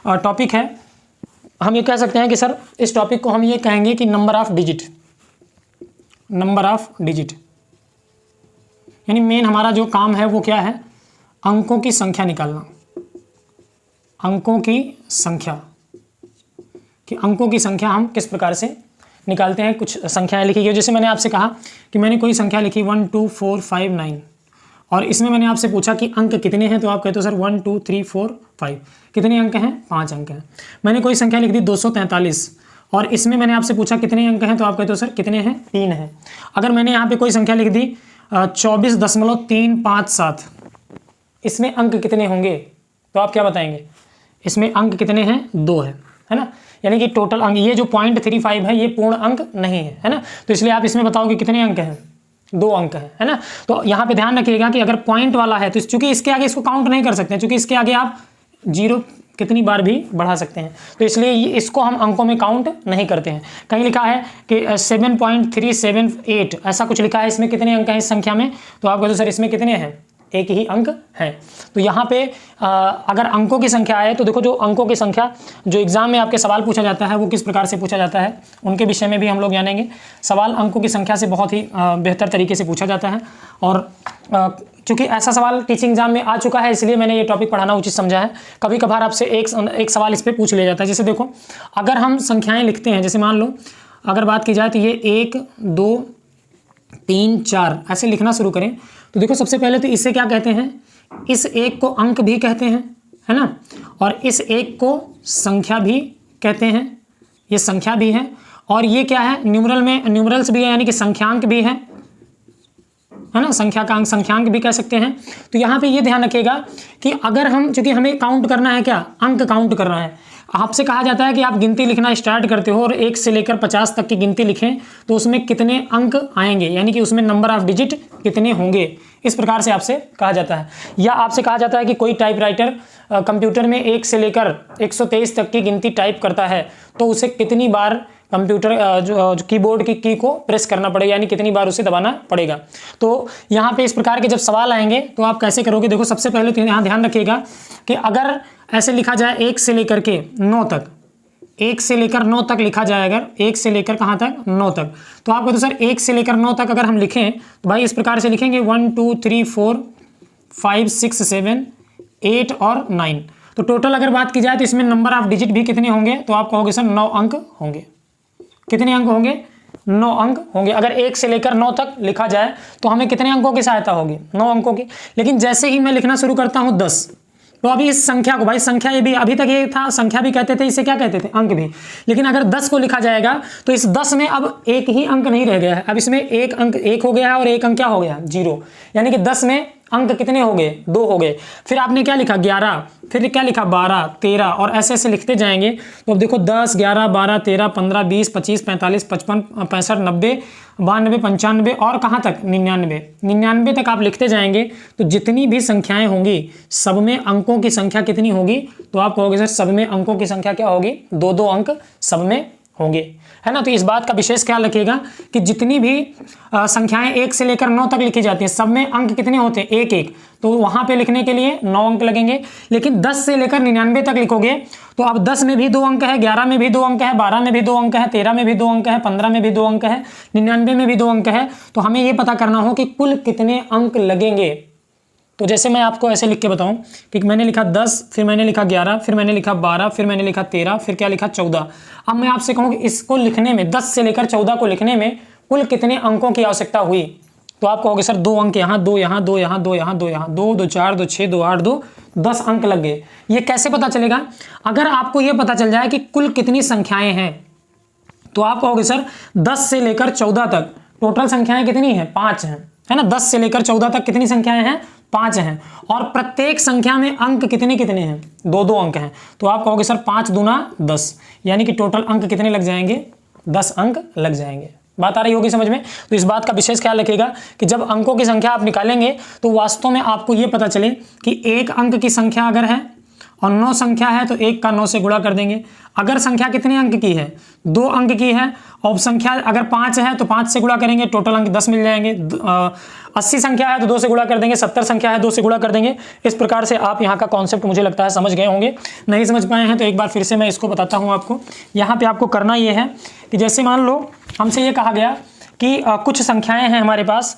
Topic है, हम ये कह सकते हैं कि सर इस टॉपिक को हम ये कहेंगे कि number of digit, number of digit, यानी मेन हमारा जो काम है वो क्या है, अंकों की संख्या निकालना, अंकों की संख्या, कि अंकों की संख्या हम किस प्रकार से निकालते हैं। कुछ संख्याएं लिखी गई, जैसे मैंने आपसे कहा कि मैंने कोई संख्या लिखी 1 2 4 5 9 और इसमें मैंने आपसे पूछा कि अंक कितने हैं, तो आप कहते हो सर 1 2 3 4 5, कितने अंक हैं, 5 अंक हैं। मैंने कोई संख्या लिख दी 243 और इसमें मैंने आपसे पूछा कितने अंक हैं, तो आप कहते हो सर कितने हैं, 3 हैं। अगर मैंने यहाँ पे कोई संख्या लिख दी 24.357, इसमें अंक कितने होंगे, तो आप क्या बताएंगे, इसमें अंक कितने हैं, 2 है ना, यानी कि टोटल अंक, ये जो 0.35 है ये पूर्ण अंक नहीं है ना, तो इसलिए आप इसमें बताओगे कितने अंक हैं, 2 अंक है ना। तो यहाँ पे ध्यान रखिएगा कि अगर पॉइंट वाला है तो चूंकि इसके आगे इसको काउंट नहीं कर सकते हैं, चूंकि इसके आगे आप 0 कितनी बार भी बढ़ा सकते हैं, तो इसलिए इसको हम अंकों में काउंट नहीं करते हैं। कहीं लिखा है कि 7.378 ऐसा कुछ लिखा है, इसमें कितने अंक हैं इस संख्या में, तो आप कहते हो सर इसमें कितने हैं, एक ही अंक है। तो यहाँ पे अगर अंकों की संख्या है तो देखो, जो अंकों की संख्या जो एग्जाम में आपके सवाल पूछा जाता है वो किस प्रकार से पूछा जाता है, उनके विषय में भी हम लोग जानेंगे। सवाल अंकों की संख्या से बहुत ही बेहतर तरीके से पूछा जाता है, और चूंकि ऐसा सवाल टीचिंग एग्जाम में आ चुका है इसलिए मैंने ये टॉपिक पढ़ाना उचित समझा है। कभी कभार आपसे एक सवाल इस पर पूछ लिया जाता है, जैसे देखो अगर हम संख्याएँ लिखते हैं, जैसे मान लो अगर बात की जाए तो ये 1 2 3 4 ऐसे लिखना शुरू करें, तो देखो सबसे पहले तो इससे क्या कहते हैं, इस एक को अंक भी कहते हैं, है ना, और इस एक को संख्या भी कहते हैं, ये संख्या भी है, और ये क्या है, न्यूमरल में न्यूमरल्स भी है, यानी कि संख्यांक भी है ना, संख्या का अंक संख्यांक भी कह सकते हैं। तो यहाँ पे ये ध्यान रखिएगा कि अगर हम, चूंकि हमें काउंट करना है, क्या अंक काउंट करना है, आपसे कहा जाता है कि आप गिनती लिखना स्टार्ट करते हो और 1 से लेकर 50 तक की गिनती लिखें तो उसमें कितने अंक आएंगे, यानी कि उसमें नंबर ऑफ डिजिट कितने होंगे, इस प्रकार से आपसे कहा जाता है। या आपसे कहा जाता है कि कोई टाइपराइटर कंप्यूटर में 1 से लेकर 123 तक की गिनती टाइप करता है तो उसे कितनी बार कंप्यूटर जो कीबोर्ड की की को प्रेस करना पड़ेगा, यानी कितनी बार उसे दबाना पड़ेगा। तो यहाँ पे इस प्रकार के जब सवाल आएंगे तो आप कैसे करोगे, देखो सबसे पहले तो यहाँ ध्यान रखिएगा कि अगर ऐसे लिखा जाए 1 से लेकर के 9 तक, 1 से लेकर 9 तक लिखा जाए, अगर 1 से लेकर कहाँ तक, 9 तक, तो आपको तो सर 1 से लेकर 9 तक अगर हम लिखें तो भाई इस प्रकार से लिखेंगे 1 2 3 4 5 6 7 8 और 9। तो टोटल अगर बात की जाए तो इसमें नंबर ऑफ डिजिट भी कितने होंगे, तो आप कहोगे सर 9 अंक होंगे। कितने अंक होंगे, 9 अंक होंगे। अगर 1 से लेकर 9 तक लिखा जाए तो हमें कितने अंकों की सहायता होगी, 9 अंकों की। लेकिन जैसे ही मैं लिखना शुरू करता हूँ 10, तो अभी इस संख्या को, भाई संख्या ये भी, अभी तक ये था संख्या भी कहते थे, इसे क्या कहते थे, अंक भी, लेकिन अगर 10 को लिखा जाएगा तो इस 10 में अब एक ही अंक नहीं रह गया है, अब इसमें एक अंक 1 हो गया है और एक अंक क्या हो गया, 0, यानी कि 10 में अंक कितने हो गए, 2 हो गए। फिर आपने क्या लिखा, 11, फिर क्या लिखा, 12 13, और ऐसे ऐसे लिखते जाएंगे। तो अब देखो 10 11 12 13 15 20 25 45 55 65 90 92 95 और कहाँ तक, 99 तक आप लिखते जाएंगे। तो जितनी भी संख्याएं होंगी सब में अंकों की संख्या कितनी होगी, तो आप कहोगे सर सब में अंकों की संख्या क्या होगी, 2 अंक सब में होंगे, है ना। तो इस बात का विशेष ख्याल रखिएगा कि जितनी भी संख्याएं 1 से लेकर 9 तक लिखी जाती हैं सब में अंक कितने होते हैं, 1 तो वहां पे लिखने के लिए 9 अंक लगेंगे। लेकिन 10 से लेकर 99 तक लिखोगे तो अब 10 में भी 2 अंक है, 11 में भी 2 अंक है, 12 में भी 2 अंक है, 13 में भी 2 अंक है, 15 में भी 2 अंक है, 99 में भी 2 अंक है। तो हमें ये पता करना हो कि कुल कितने अंक लगेंगे। तो जैसे मैं आपको ऐसे लिख के बताऊं कि मैंने लिखा 10, फिर मैंने लिखा 11, फिर मैंने लिखा 12, फिर मैंने लिखा 13, फिर क्या लिखा 14। अब मैं आपसे कहूँ कि इसको लिखने में 10 से लेकर 14 को लिखने में कुल कितने अंकों की आवश्यकता हुई, तो आप कहोगे सर 2 अंक यहाँ, 2 यहाँ, 2 यहाँ, 2 यहाँ, 2 यहाँ, 2 2 4 2 6 2 8 2 10 अंक लग गए। ये कैसे पता चलेगा, अगर आपको ये पता चल जाए कि कुल कितनी संख्याएं हैं तो आप कहोगे सर 10 से लेकर 14 तक टोटल संख्याएं कितनी हैं, 5 हैं, है ना। 10 से लेकर 14 तक कितनी संख्याएं हैं, 5 हैं, और प्रत्येक संख्या में अंक कितने कितने हैं, 2 अंक हैं। तो आप कहोगे सर 5 दूना 10, यानी कि टोटल अंक कितने लग जाएंगे, 10 अंक लग जाएंगे। बात आ रही होगी समझ में। तो इस बात का विशेष ख्याल रखिएगा कि जब अंकों की संख्या आप निकालेंगे तो वास्तव में आपको ये पता चले कि एक अंक की संख्या अगर है और 9 संख्या है तो 1 का 9 से गुणा कर देंगे। अगर संख्या कितने अंक की है, 2 अंक की है, और संख्या अगर 5 है तो 5 से गुणा करेंगे, टोटल अंक 10 मिल जाएंगे। 80 संख्या है तो 2 से गुणा कर देंगे, 70 संख्या है 2 से गुणा कर देंगे। इस प्रकार से आप यहाँ का कॉन्सेप्ट मुझे लगता है समझ गए होंगे। नहीं समझ पाए हैं तो एक बार फिर से मैं इसको बताता हूँ आपको। यहाँ पे आपको करना ये है कि जैसे मान लो हमसे ये कहा गया कि कुछ संख्याएं हैं हमारे पास,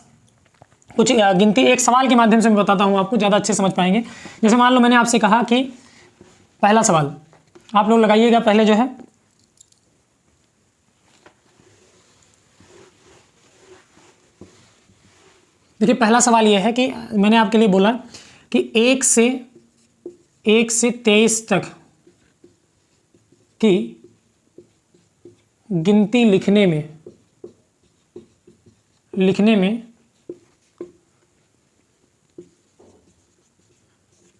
कुछ गिनती, एक सवाल के माध्यम से मैं बताता हूँ आपको, ज़्यादा अच्छे समझ पाएंगे। जैसे मान लो मैंने आपसे कहा कि पहला सवाल आप लोग लगाइएगा पहले जो है, देखिए पहला सवाल यह है कि मैंने आपके लिए बोला कि 1 से 23 तक की गिनती लिखने में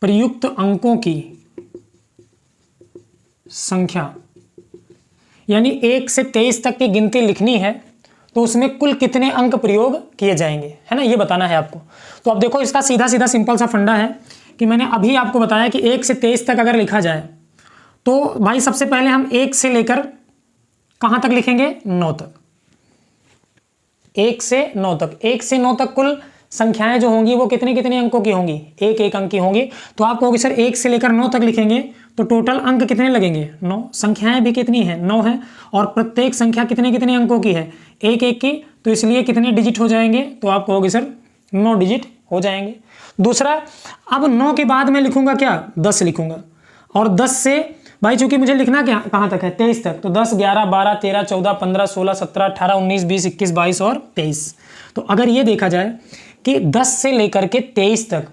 प्रयुक्त अंकों की संख्या, यानी 1 से 23 तक की गिनती लिखनी है तो उसमें कुल कितने अंक प्रयोग किए जाएंगे, है ना, ये बताना है आपको। तो अब देखो इसका सीधा सीधा सिंपल सा फंडा है कि मैंने अभी आपको बताया कि 1 से 23 तक अगर लिखा जाए तो भाई सबसे पहले हम 1 से लेकर कहाँ तक लिखेंगे, 9 तक। 1 से 9 तक, 1 से 9 तक कुल संख्याएं जो होंगी वो कितने कितने अंकों की होंगी, 1 अंक की होंगी। तो आप कहोगे सर 1 से लेकर 9 तक लिखेंगे तो टोटल अंक कितने लगेंगे, 9। संख्याएं भी कितनी है, 9 है, और प्रत्येक संख्या कितने कितने अंकों की है, 1 की, तो इसलिए कितने डिजिट हो जाएंगे, तो आप कहोगे सर 9 डिजिट हो जाएंगे। दूसरा, अब 9 के बाद मैं लिखूंगा क्या, 10 लिखूंगा, और 10 से भाई चूंकि मुझे लिखना क्या कहाँ तक है, 23 तक, तो 10, 11, 12, 13, 14, 15, 16, 17, 18, 19, 20, 21, 22 और 23। तो अगर ये देखा जाए कि 10 से लेकर के 23 तक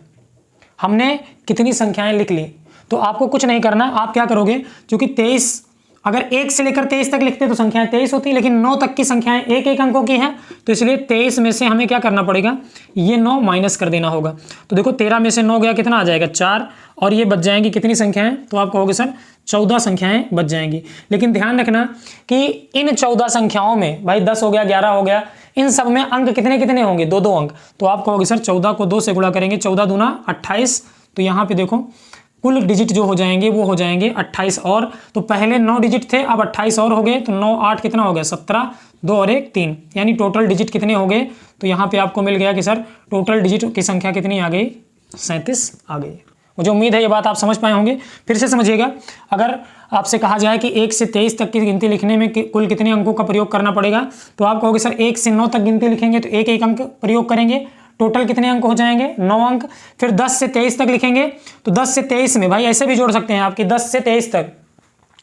हमने कितनी संख्याएं लिख ली, तो आपको कुछ नहीं करना, आप क्या करोगे, क्योंकि 23 अगर 1 से लेकर 23 तक लिखते तो संख्याएं 23 होती, लेकिन 9 तक की संख्याएं 1 अंकों की हैं, तो इसलिए 23 में से हमें क्या करना पड़ेगा, ये 9 माइनस कर देना होगा। तो देखो 13 में से 9 गया, कितना आ जाएगा, 4, और ये बच जाएंगी कितनी संख्याएं, तो आप कहोगे सर 14 संख्याएं बच जाएंगी। लेकिन ध्यान रखना कि इन 14 संख्याओं में भाई 10 हो गया, 11 हो गया, इन सब में अंक कितने कितने होंगे, 2 अंक। तो आप कहोगे सर 14 को 2 से गुणा करेंगे, 14 दूना 28, तो यहाँ पे देखो कुल डिजिट जो हो जाएंगे वो हो जाएंगे 28 और, तो पहले 9 डिजिट थे, अब 28 और हो गए, तो 9 8 कितना हो गया, 17, 2 और 1 3, यानी टोटल डिजिट कितने हो गए, तो यहाँ पे आपको मिल गया कि सर टोटल डिजिट की संख्या कितनी आ गई, 37 आ गई। मुझे उम्मीद है ये बात आप समझ पाए होंगे। फिर से समझिएगा, अगर आपसे कहा जाए कि 1 से 23 तक की गिनती लिखने में कुल कितने अंकों का प्रयोग करना पड़ेगा, तो आप कहोगे सर 1 से 9 तक गिनती लिखेंगे तो 1 अंक प्रयोग करेंगे, टोटल कितने अंक हो जाएंगे, 9 अंक। फिर 10 से 23 तक लिखेंगे तो 10 से 23 में भाई ऐसे भी जोड़ सकते हैं आपकी, 10 से 23 तक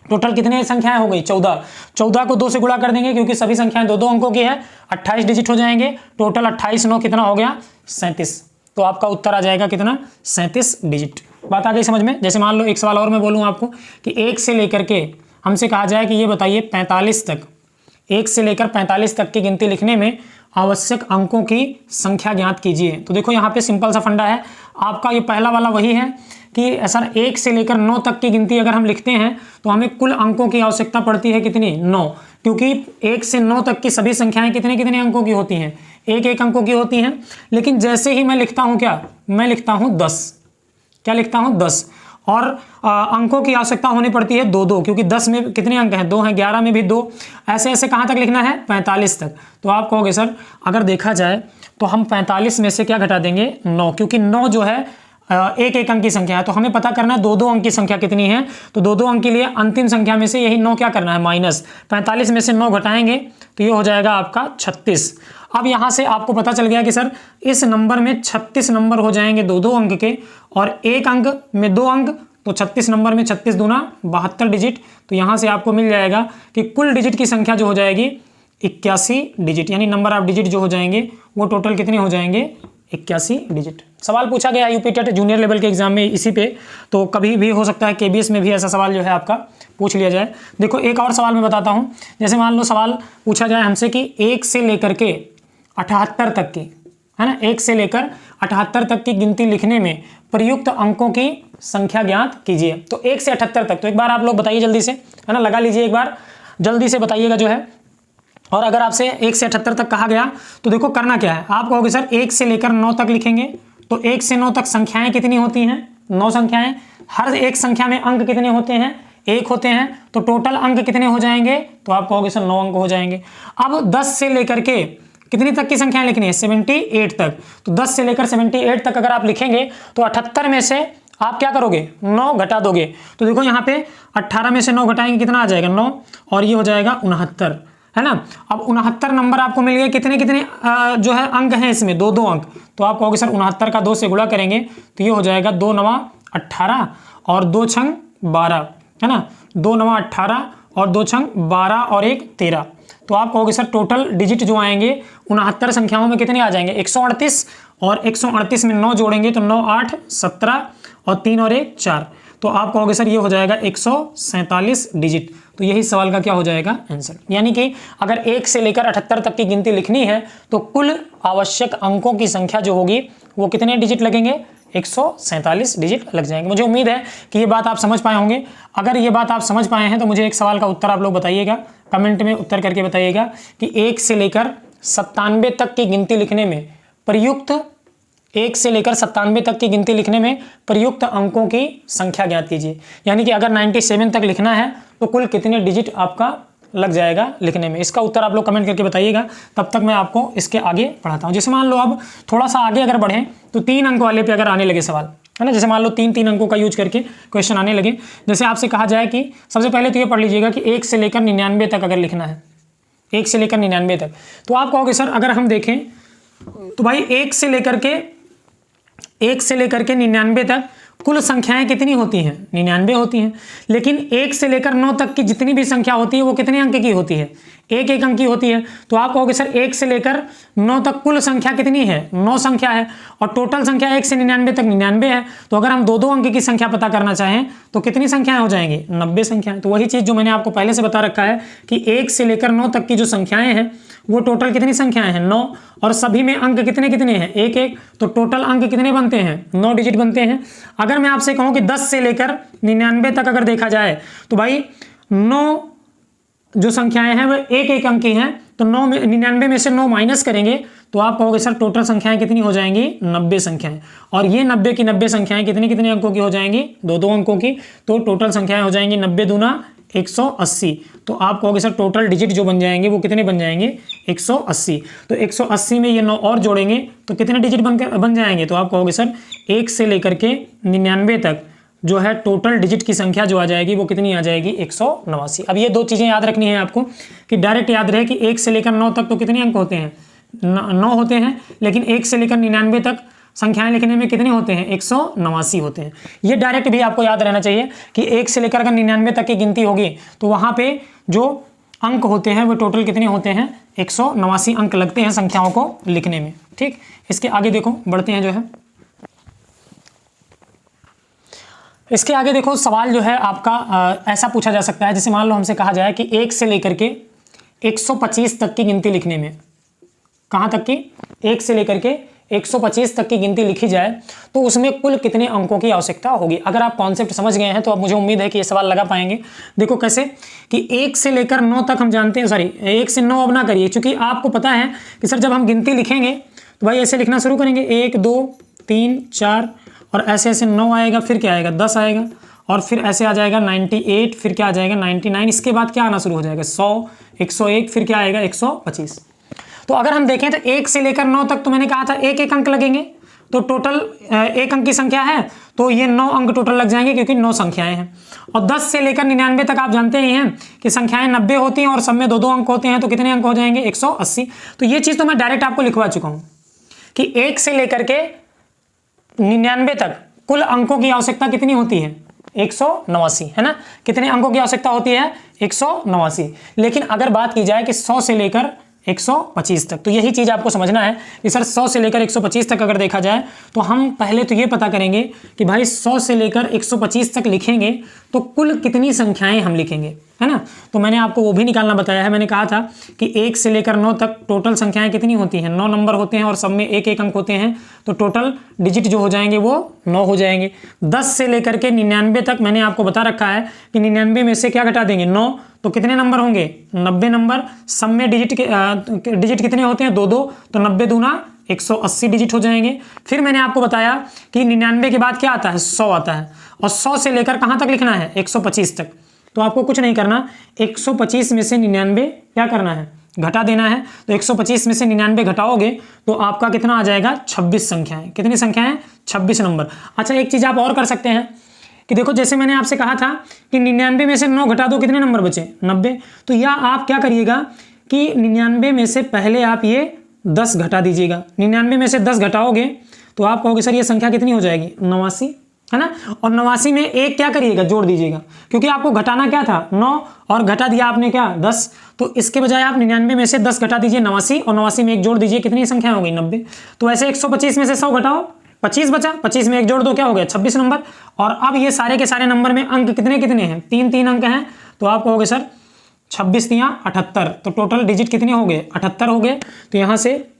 टोटल कितने संख्याएं हो गई, 14। 14 को 2 से गुणा कर देंगे क्योंकि सभी संख्याएं 2 अंकों की है, 28 डिजिट हो जाएंगे, टोटल 28 9 कितना हो गया, 37। तो आपका उत्तर आ जाएगा कितना, 37 डिजिट। बात आ गई समझ में। जैसे मान लो एक सवाल और मैं बोलूँ आपको कि 1 से लेकर के हमसे कहा जाए कि ये बताइए 45 तक, 1 से लेकर 45 तक की गिनती लिखने में आवश्यक अंकों की संख्या ज्ञात कीजिए। तो देखो यहाँ पे सिंपल सा फंडा है आपका, ये पहला वाला वही है कि सर 1 से लेकर 9 तक की गिनती अगर हम लिखते हैं तो हमें कुल अंकों की आवश्यकता पड़ती है कितनी, 9, क्योंकि 1 से 9 तक की सभी संख्याएं कितने कितने अंकों की होती हैं, 1 अंकों की होती हैं। लेकिन जैसे ही मैं लिखता हूँ क्या, मैं लिखता हूँ 10, क्या लिखता हूँ 10, और अंकों की आवश्यकता होनी पड़ती है 2 क्योंकि 10 में कितने अंक हैं, 2 हैं, 11 में भी 2, ऐसे ऐसे कहाँ तक लिखना है, 45 तक। तो आप कहोगे सर अगर देखा जाए तो हम 45 में से क्या घटा देंगे, 9, क्योंकि 9 जो है 1 अंक की संख्या है, तो हमें पता करना है 2 अंक की संख्या कितनी है। तो 2 अंक के लिए अंतिम संख्या में से यही 9 क्या करना है, माइनस 45 में से 9 घटाएंगे तो ये हो जाएगा आपका 36। अब यहाँ से आपको पता चल गया कि सर इस नंबर में 36 नंबर हो जाएंगे 2 अंक के, और 1 अंक में 2 अंक, तो 36 नंबर में 36 दूना 72 डिजिट। तो यहाँ से आपको मिल जाएगा कि कुल डिजिट की संख्या जो हो जाएगी 81 डिजिट, यानी नंबर ऑफ डिजिट जो हो जाएंगे वो टोटल कितने हो जाएंगे, 81 डिजिट। सवाल पूछा गया यूपी टेट जूनियर लेवल के एग्जाम में इसी पे, तो कभी भी हो सकता है केबीएस में भी ऐसा सवाल जो है आपका पूछ लिया जाए। देखो एक और सवाल मैं बताता हूँ। जैसे मान लो सवाल पूछा जाए हमसे कि 1 से लेकर के 78 तक की, है ना, 1 से लेकर 78 तक की गिनती लिखने में प्रयुक्त अंकों की संख्या ज्ञात कीजिए। तो 1 से 78 तक, तो एक बार आप लोग बताइए जल्दी से, है ना, लगा लीजिए एक बार, जल्दी से बताइएगा जो है। और अगर आपसे 1 से 78 तक कहा गया तो देखो करना क्या है, आप कहोगे सर 1 से लेकर 9 तक लिखेंगे, तो 1 से 9 तक संख्याएं कितनी होती हैं, 9 संख्याएं, हर एक संख्या में अंक कितने होते हैं, 1 होते हैं, तो टोटल अंक कितने हो जाएंगे, तो आप कहोगे सर 9 अंक हो जाएंगे। अब 10 से लेकर के कितनी तक की संख्याएं लिखनी है, 78 तक। तो 10 से लेकर 78 तक अगर आप लिखेंगे तो 78 में से आप क्या करोगे, 9 घटा दोगे। तो देखो यहाँ पे 18 में से 9 घटाएंगे कितना आ जाएगा, 9, और ये हो जाएगा 69, है ना। अब 69 नंबर आपको मिल गए। कितने कितने जो है अंक हैं इसमें, 2 अंक। तो आप कहोगे सर 69 का 2 से गुणा करेंगे तो ये हो जाएगा 2 9 18 और 2 6 12, है ना। 2 9 18 और 2 6 12 और 1 13। तो आप कहोगे सर टोटल डिजिट जो आएंगे 69 संख्याओं में कितने आ जाएंगे, 138, और 138 में 9 जोड़ेंगे तो 9 8 17 और 3 और 1 4। तो आप कहोगे सर ये हो जाएगा 147 डिजिट। तो यही सवाल का क्या हो जाएगा आंसर। यानी कि अगर 1 से लेकर 78 तक की गिनती लिखनी है तो कुल आवश्यक अंकों की संख्या जो होगी वो कितने डिजिट लगेंगे, 147 डिजिट लग जाएंगे। मुझे उम्मीद है कि ये बात आप समझ पाए होंगे। अगर ये बात आप समझ पाए हैं तो मुझे एक सवाल का उत्तर आप लोग बताइएगा, कमेंट में उत्तर करके बताइएगा कि 1 से लेकर 97 तक की गिनती लिखने में प्रयुक्त 1 से लेकर 97 तक की गिनती लिखने में प्रयुक्त अंकों की संख्या ज्ञात कीजिए। यानी कि अगर 97 तक लिखना है तो कुल कितने डिजिट आपका लग जाएगा लिखने में। इसका उत्तर आप लोग कमेंट करके बताइएगा, तब तक मैं आपको इसके आगे पढ़ाता हूँ। जैसे मान लो अब थोड़ा सा आगे अगर बढ़ें तो 3 अंक वाले पे अगर आने लगे सवाल, है ना। जैसे मान लो 3 अंकों का यूज करके क्वेश्चन आने लगे। जैसे आपसे कहा जाए कि सबसे पहले तो ये पढ़ लीजिएगा कि 1 से लेकर 99 तक अगर लिखना है, 1 से लेकर 99 तक, तो आप कहोगे सर अगर हम देखें तो भाई 1 से लेकर के 99 तक कुल संख्याएं कितनी होती हैं, 99 होती हैं। लेकिन 1 से लेकर 9 तक की जितनी भी संख्या होती है वो कितने अंक की होती है, 1 अंक की होती है। तो आप कहोगे सर 1 से लेकर 9 तक कुल संख्या कितनी है, 9 संख्या है, और टोटल संख्या 1 से 99 तक 99 है। तो अगर हम 2 अंक की संख्या पता करना चाहें तो कितनी संख्याएं हो जाएंगी, 90 संख्याएं। तो वही चीज़ जो मैंने आपको पहले से बता रखा है कि 1 से लेकर 9 तक की जो संख्याएं हैं वो टोटल कितनी संख्याएं हैं, 9, और सभी में अंक कितने कितने हैं, 1 तो टोटल अंक कितने बनते हैं, 9 डिजिट बनते हैं। अगर मैं आपसे कहूँ कि 10 से लेकर 99 तक अगर देखा जाए तो भाई 9 जो संख्याएं हैं वो 1 अंक की हैं। तो 99 में से 9 माइनस करेंगे तो आप कहोगे सर टोटल संख्याएं कितनी हो जाएंगी, 90 संख्याएं। और ये 90 की 90 संख्याएं कितने कितने अंकों की हो जाएंगी, 2 अंकों की। तो टोटल संख्याएं हो जाएंगी 90 दूना 180। तो आप कहोगे सर टोटल डिजिट जो बन जाएंगे वो कितने बन जाएंगे, 180। तो 180 में ये 9 और जोड़ेंगे तो कितने डिजिट बन जाएंगे। तो आप कहोगे सर 1 से लेकर के 99 तक जो है टोटल डिजिट की संख्या जो आ जाएगी वो कितनी आ जाएगी, 189। अब ये 2 चीज़ें याद रखनी है आपको कि डायरेक्ट याद रहे कि 1 से लेकर 9 तक तो कितने अंक होते हैं, 9 होते हैं। लेकिन 1 से लेकर 99 तक संख्याएं लिखने में कितने होते हैं, 189 होते हैं। ये डायरेक्ट भी आपको याद रहना चाहिए कि 1 से लेकर अगर 99 तक की गिनती होगी तो वहाँ पे जो अंक होते हैं वो टोटल कितने होते हैं, 189 अंक लगते हैं संख्याओं को लिखने में। ठीक, इसके आगे देखो बढ़ते हैं। जो है इसके आगे देखो सवाल जो है आपका ऐसा पूछा जा सकता है। जैसे मान लो हमसे कहा जाए कि 1 से लेकर के 125 तक की गिनती लिखने में, कहाँ तक की, 1 से लेकर के 125 तक की गिनती लिखी जाए तो उसमें कुल कितने अंकों की आवश्यकता होगी। अगर आप कॉन्सेप्ट समझ गए हैं तो अब मुझे उम्मीद है कि ये सवाल लगा पाएंगे। देखो कैसे कि 1 से लेकर 9 तक हम जानते हैं, सॉरी 1 से 9 अब ना करिए, क्योंकि आपको पता है कि सर जब हम गिनती लिखेंगे तो भाई ऐसे लिखना शुरू करेंगे, 1 2 3 4 और ऐसे ऐसे 9 आएगा, फिर क्या आएगा, 10 आएगा, और फिर ऐसे आ जाएगा 98, फिर क्या आ जाएगा 99, इसके बाद क्या आना शुरू हो जाएगा, 100 101, फिर क्या आएगा 125। तो अगर हम देखें तो 1 से लेकर 9 तक तो मैंने कहा था 1 अंक लगेंगे। तो टोटल 1 अंक की संख्या है तो ये 9 अंक टोटल लग जाएंगे क्योंकि 9 संख्याएं हैं। और 10 से लेकर 99 तक आप जानते ही हैं कि संख्याएं 90 होती हैं और सब में 2 अंक होते हैं। तो कितने अंक हो जाएंगे, 180। तो ये चीज़ तो मैं डायरेक्ट आपको लिखवा चुका हूँ कि 1 से लेकर के 99 तक कुल अंकों की आवश्यकता कितनी होती है, 189, है ना। कितने अंकों की आवश्यकता होती है, 189। लेकिन अगर बात की जाए कि 100 से लेकर 125 तक, तो यही चीज़ आपको समझना है कि सर 100 से लेकर 125 तक अगर देखा जाए तो हम पहले तो ये पता करेंगे कि भाई 100 से लेकर 125 तक लिखेंगे तो कुल कितनी संख्याएं हम लिखेंगे, है ना। तो मैंने आपको वो भी निकालना बताया है। मैंने कहा था कि 1 से लेकर 9 तक टोटल संख्याएं कितनी होती हैं, 9 नंबर होते हैं और सब में 1 अंक होते हैं। तो टोटल डिजिट जो हो जाएंगे वो 9 हो जाएंगे। 10 से लेकर के 99 तक मैंने आपको बता रखा है कि 99 में से क्या घटा देंगे, 9, तो कितने नंबर होंगे, 90 नंबर। सब में डिजिट कितने होते हैं, 2 2, तो 90 दूना 180 डिजिट हो जाएंगे। फिर मैंने आपको बताया कि 99 के बाद क्या आता है, 100 आता है, और 100 से लेकर कहाँ तक लिखना है, 125 तक। तो आपको कुछ नहीं करना, 125 में से 99 क्या करना है, घटा देना है। तो 125 में से 99 घटाओगे तो आपका कितना आ जाएगा, 26 संख्याएं। कितनी संख्याएं, 26 नंबर। अच्छा, एक चीज़ आप और कर सकते हैं कि देखो, जैसे मैंने आपसे कहा था कि 99 में से 9 घटा दो, कितने नंबर बचे, 90। तो या आप क्या करिएगा कि 99 में से पहले आप ये 10 घटा दीजिएगा। 99 में से 10 घटाओगे तो आप कहोगे सर ये संख्या कितनी हो जाएगी, 89, है ना। और 89 में एक क्या करिएगा, जोड़ दीजिएगा, क्योंकि आपको घटाना क्या था, 9, और घटा दिया आपने क्या, 10। तो इसके बजाय आप 99 में से 10 घटा दीजिए 89, और 89 में एक जोड़ दीजिए, कितनी संख्या हो गई, 90। तो ऐसे 125 में से 100 घटाओ, 25 बचा, 25 में एक जोड़ दो, क्या हो गया, 26 नंबर। और अब ये सारे के सारे नंबर में अंक कितने कितने हैं, 3 अंक हैं। तो आप कहोगे सर 26 या 78, तो टोटल डिजिट कितने हो गए, 78 हो गए। तो यहाँ से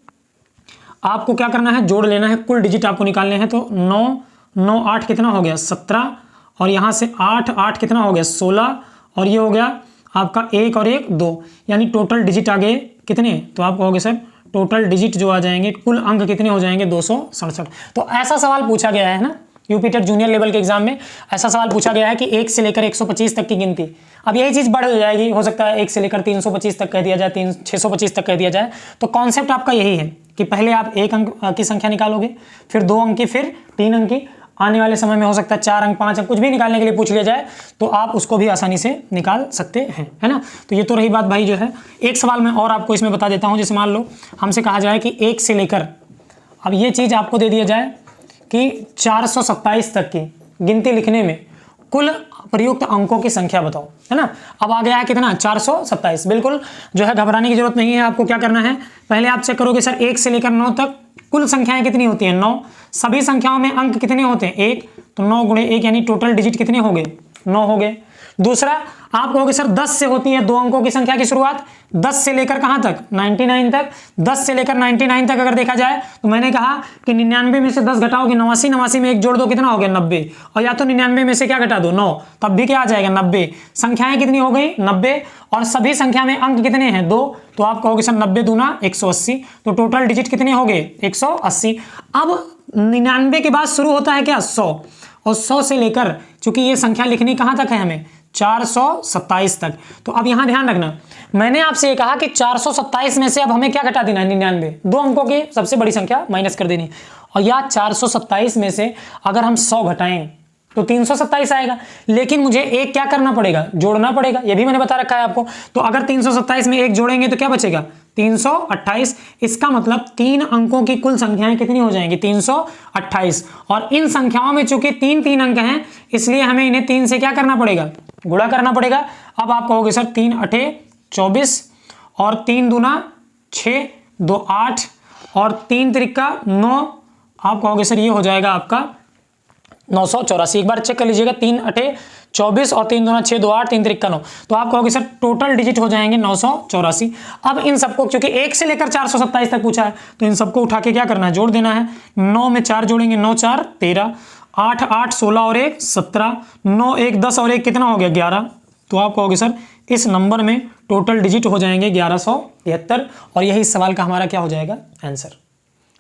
आपको क्या करना है, जोड़ लेना है, कुल डिजिट आपको निकालने हैं। तो 9 9 8 कितना हो गया, 17, और यहाँ से 8 8 कितना हो गया, 16, और ये हो गया आपका 1 और 1 2, यानी टोटल डिजिट आ गए कितने। तो आप कहोगे सर टोटल डिजिट जो आ जाएंगे, कुल अंक कितने हो जाएंगे, 267। तो ऐसा सवाल पूछा गया है ना यूपी टेट जूनियर लेवल के एग्जाम में, ऐसा सवाल पूछा गया है कि 1 से लेकर 125 तक की गिनती। अब यही चीज़ बढ़ जाएगी, हो सकता है 1 से लेकर 325 तक कह दिया जाए, 625 तक कह दिया जाए। तो कॉन्सेप्ट आपका यही है कि पहले आप 1 अंक की संख्या निकालोगे, फिर 2 अंक की, फिर 3 अंक की। आने वाले समय में हो सकता है 4 अंक, 5 अंक, कुछ भी निकालने के लिए पूछ लिया जाए तो आप उसको भी आसानी से निकाल सकते हैं, है ना। तो ये तो रही बात भाई जो है। एक सवाल मैं और आपको इसमें बता देता हूँ। जैसे मान लो हमसे कहा जाए कि 1 से लेकर, अब ये चीज़ आपको दे दिया जाए कि 427 तक की गिनती लिखने में कुल प्रयुक्त अंकों की संख्या बताओ, है ना। अब आ गया है कितना, 427। बिल्कुल जो है घबराने की जरूरत नहीं है। आपको क्या करना है, पहले आप चेक करोगे सर 1 से लेकर 9 तक कुल संख्याएं कितनी होती हैं, 9। सभी संख्याओं में अंक कितने होते हैं, 1। तो 9 गुणे 1 यानी टोटल डिजिट कितने हो गए, 9 हो गए। दूसरा आप कहोगे सर 10 से होती है 2 अंकों की संख्या की शुरुआत, 10 से लेकर कहां तक, 99 तक। 10 से लेकर 99 तक अगर देखा जाए तो मैंने कहा कि 99 में से 10 घटाओगे 89, 89 में एक जोड़ दो, कितना हो गया, 90। और या तो 99 में से क्या घटा दो, 9, तब भी क्या आ जाएगा, 90। संख्याएं कितनी हो गई, 90, और सभी संख्या में अंक कितने हैं, 2। तो आप कहोगे सर 90 दूना 180, तो टोटल डिजिट कितने हो गए, 180। अब 99 के बाद शुरू होता है क्या, 100, और 100 से लेकर, चूंकि ये संख्या लिखनी कहां तक है हमें, 427 तक। तो अब यहां ध्यान रखना, मैंने आपसे ये कहा कि 427 में से अब हमें क्या घटा देना है, 99, 2 अंकों की सबसे बड़ी संख्या माइनस कर देनी। और या 427 में से अगर हम 100 घटाएं तो 327 आएगा, लेकिन मुझे एक क्या करना पड़ेगा, जोड़ना पड़ेगा। ये भी मैंने बता रखा है आपको। तो अगर 327 में एक जोड़ेंगे तो क्या बचेगा, 328। इसका मतलब 3 अंकों की कुल संख्याएं कितनी हो जाएंगी, 328। और इन संख्याओं में चूंकि 3 अंक हैं, इसलिए हमें इन्हें 3 से क्या करना पड़ेगा, गुणा करना पड़ेगा। अब आप कहोगे सर 3 8 24, और 3 दूना 6, 2 8, और 3 त्रिका 9। आप कहोगे सर ये हो जाएगा आपका 984। एक बार चेक कर लीजिएगा, 3 8 24 और 3 दूना 6, 2 8, 3 त्रिका 9। तो आप कहोगे सर टोटल डिजिट हो जाएंगे 984। अब इन सबको, क्योंकि 1 से लेकर 427 तक पूछा है, तो इन सबको उठा के क्या करना है, जोड़ देना है। 9 में 4 जोड़ेंगे, 9 4 13, 8 8 16 और 1 17, 9 1 10 और 1 कितना हो गया, 11। तो आप कहोगे सर इस नंबर में टोटल डिजिट हो जाएंगे 1173, और यही सवाल का हमारा क्या हो जाएगा, आंसर,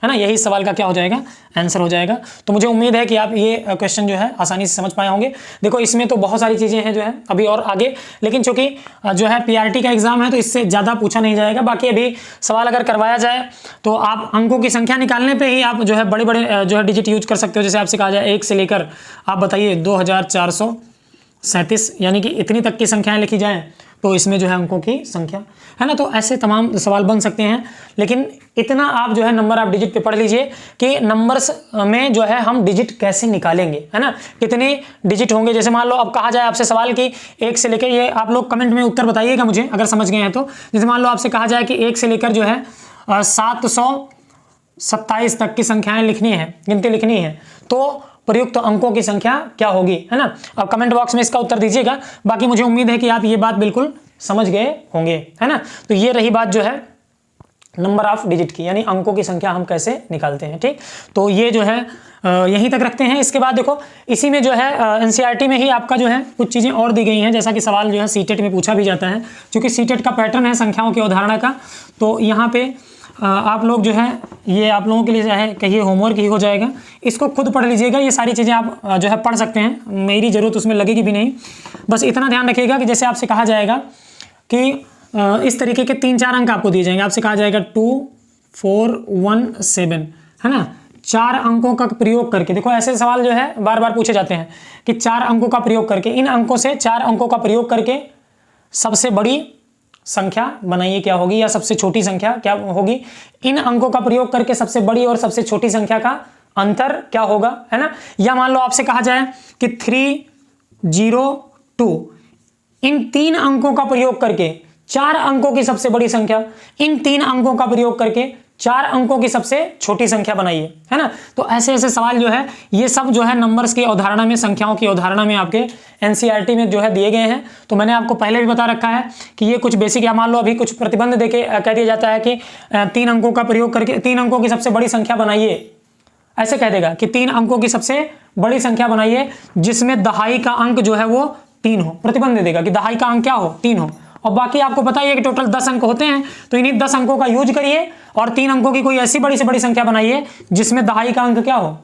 है ना। यही सवाल का क्या हो जाएगा, आंसर हो जाएगा। तो मुझे उम्मीद है कि आप ये क्वेश्चन जो है आसानी से समझ पाए होंगे। देखो इसमें तो बहुत सारी चीज़ें हैं जो है अभी और आगे, लेकिन चूंकि जो है पीआरटी का एग्जाम है तो इससे ज़्यादा पूछा नहीं जाएगा। बाकी अभी सवाल अगर करवाया जाए तो आप अंकों की संख्या निकालने पर ही आप जो है बड़े बड़े जो है डिजिट यूज कर सकते हो। जैसे आपसे कहा जाए 1 से लेकर आप बताइए 2437, यानी कि इतनी तक की संख्याएँ लिखी जाएँ तो इसमें जो है अंकों की संख्या, है ना। तो ऐसे तमाम सवाल बन सकते हैं, लेकिन इतना आप जो है नंबर आप डिजिट पे पढ़ लीजिए कि नंबर्स में जो है हम डिजिट कैसे निकालेंगे, है ना, कितने डिजिट होंगे। जैसे मान लो अब कहा जाए आपसे सवाल कि 1 से लेकर, ये आप लोग कमेंट में उत्तर बताइएगा मुझे अगर समझ गए हैं तो। जैसे मान लो आपसे कहा जाए कि 1 से लेकर जो है 727 तक की संख्याएं लिखनी है, गिनती लिखनी है, तो प्रयुक्त अंकों की संख्या क्या होगी, है ना। अब कमेंट बॉक्स में इसका उत्तर दीजिएगा। बाकी मुझे उम्मीद है कि आप ये बात बिल्कुल समझ गए होंगे, है ना। तो ये रही बात जो है नंबर ऑफ डिजिट की, यानी अंकों की संख्या हम कैसे निकालते हैं, ठीक। तो ये जो है यहीं तक रखते हैं। इसके बाद देखो इसी में जो है एनसीईआरटी में ही आपका जो है कुछ चीज़ें और दी गई हैं, जैसा कि सवाल जो है सीटेट में पूछा भी जाता है, क्योंकि सीटेट का पैटर्न है संख्याओं की अवधारणा का। तो यहाँ पे आप लोग जो है ये आप लोगों के लिए जो है कहिए होमवर्क ही हो जाएगा, इसको खुद पढ़ लीजिएगा। ये सारी चीज़ें आप जो है पढ़ सकते हैं, मेरी ज़रूरत उसमें लगेगी भी नहीं। बस इतना ध्यान रखिएगा कि जैसे आपसे कहा जाएगा कि इस तरीके के 3-4 अंक आपको दिए जाएंगे, आपसे कहा जाएगा 2 4 1 7, है ना, 4 अंकों का प्रयोग करके। देखो ऐसे सवाल जो है बार बार पूछे जाते हैं कि 4 अंकों का प्रयोग करके, इन अंकों से 4 अंकों का प्रयोग करके सबसे बड़ी संख्या बनाइए, क्या होगी, या सबसे छोटी संख्या क्या होगी। इन अंकों का प्रयोग करके सबसे बड़ी और सबसे छोटी संख्या का अंतर क्या होगा, है ना। या मान लो आपसे कहा जाए कि 302, इन 3 अंकों का प्रयोग करके 4 अंकों की सबसे बड़ी संख्या, इन 3 अंकों का प्रयोग करके 4 अंकों की सबसे छोटी संख्या बनाइए, है ना। तो ऐसे ऐसे सवाल जो है ये सब जो है नंबर्स की अवधारणा में, संख्याओं की अवधारणा में आपके एनसीईआरटी में जो है दिए गए हैं। तो मैंने आपको पहले भी बता रखा है कि ये कुछ बेसिक, या मान लो अभी कुछ प्रतिबंध देके कह दिया जाता है कि 3 अंकों का प्रयोग करके 3 अंकों की सबसे बड़ी संख्या बनाइए, ऐसे कह देगा कि 3 अंकों की सबसे बड़ी संख्या बनाइए जिसमें दहाई का अंक जो है वो 3 हो। प्रतिबंध दे देगा कि दहाई का अंक क्या हो, 3 हो। और बाकी आपको पता ही है कि टोटल 10 अंक होते हैं, तो इन्हीं 10 अंकों का यूज करिए और 3 अंकों की कोई ऐसी बड़ी से बड़ी संख्या बनाइए जिसमें दहाई का अंक क्या हो,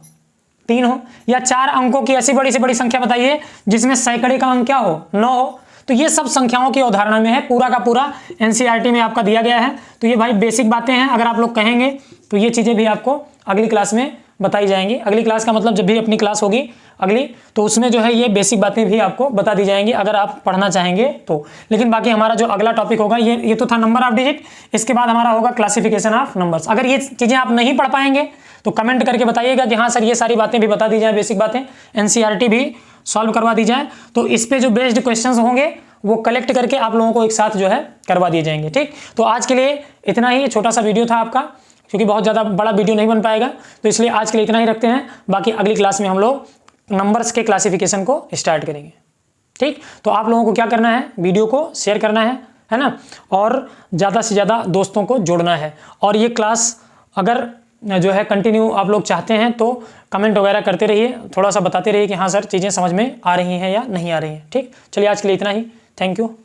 3 हो। या 4 अंकों की ऐसी बड़ी से बड़ी संख्या बताइए जिसमें सैकड़े का अंक क्या हो, 9 हो। तो ये सब संख्याओं की अवधारणा में है, पूरा का पूरा एनसीईआरटी में आपका दिया गया है। तो ये भाई बेसिक बातें हैं, अगर आप लोग कहेंगे तो ये चीज़ें भी आपको अगली क्लास में बताई जाएंगी। अगली क्लास का मतलब जब भी अपनी क्लास होगी अगली, तो उसमें जो है ये बेसिक बातें भी आपको बता दी जाएंगी अगर आप पढ़ना चाहेंगे तो। लेकिन बाकी हमारा जो अगला टॉपिक होगा ये तो था नंबर ऑफ डिजिट, इसके बाद हमारा होगा क्लासिफिकेशन ऑफ नंबर्स। अगर ये चीज़ें आप नहीं पढ़ पाएंगे तो कमेंट करके बताइएगा कि हाँ सर ये सारी बातें भी बता दी जाए, बेसिक बातें एनसीईआरटी भी सॉल्व करवा दी जाए। तो इस पे जो बेस्ड क्वेश्चंस होंगे वो कलेक्ट करके आप लोगों को एक साथ जो है करवा दिए जाएंगे। ठीक, तो आज के लिए इतना ही, छोटा सा वीडियो था आपका, क्योंकि बहुत ज़्यादा बड़ा वीडियो नहीं बन पाएगा, तो इसलिए आज के लिए इतना ही रखते हैं। बाकी अगली क्लास में हम लोग नंबर्स के क्लासिफिकेशन को स्टार्ट करेंगे। ठीक, तो आप लोगों को क्या करना है, वीडियो को शेयर करना है ना, और ज़्यादा से ज़्यादा दोस्तों को जोड़ना है। और ये क्लास अगर जो है कंटिन्यू आप लोग चाहते हैं तो कमेंट वगैरह करते रहिए, थोड़ा सा बताते रहिए कि हाँ सर चीज़ें समझ में आ रही हैं या नहीं आ रही हैं। ठीक, चलिए आज के लिए इतना ही, थैंक यू।